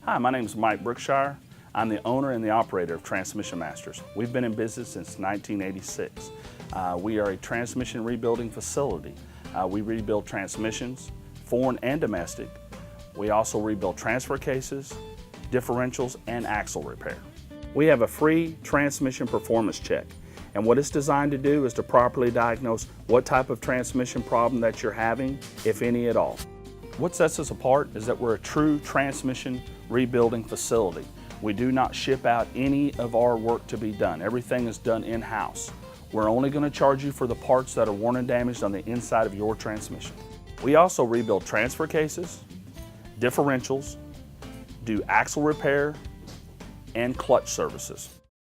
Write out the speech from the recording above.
Hi, my name is Mike Brookshire. I'm the owner and the operator of Transmission Masters. We've been in business since 1986. We are a transmission rebuilding facility. We rebuild transmissions, foreign and domestic. We also rebuild transfer cases, differentials, and axle repair. We have a free transmission performance check, and what it's designed to do is to properly diagnose what type of transmission problem that you're having, if any at all. What sets us apart is that we're a true transmission rebuilding facility. We do not ship out any of our work to be done. Everything is done in-house. We're only going to charge you for the parts that are worn and damaged on the inside of your transmission. We also rebuild transfer cases, differentials, do axle repair, and clutch services.